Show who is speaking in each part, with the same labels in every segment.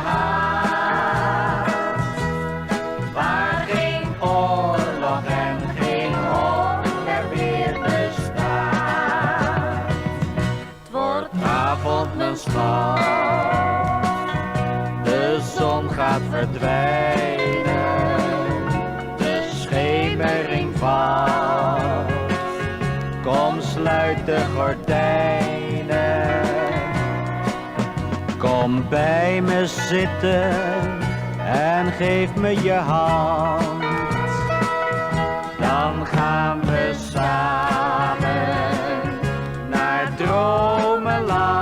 Speaker 1: haat, waar geen oorlog en geen honger meer bestaat. Het wordt avond, mijn schat, de zon gaat verdwijnen, de schemering valt. Kom, sluit de gordijnen, kom bij me zitten en geef me je hand. Dan gaan we samen naar dromenland.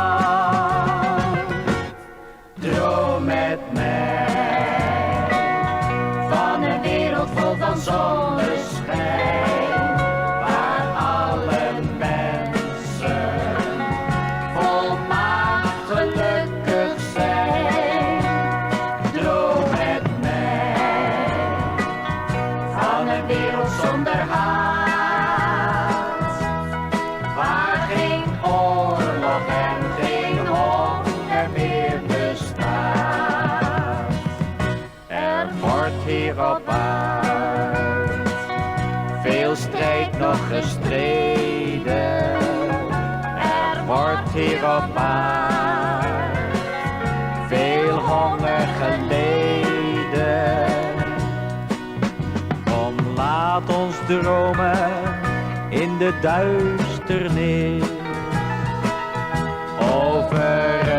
Speaker 1: Droom met mij van een wereld vol van zonneschijn, waar alle mensen volmaakt gelukkig zijn. Droom met mij van een wereld zonder haat, waar geen oorlog en geen honger meer bestaat. Er wordt hier op aard veel strijd nog gestreden. Er wordt hier op aard veel honger geleden. Kom, laat ons dromen in de duisternis over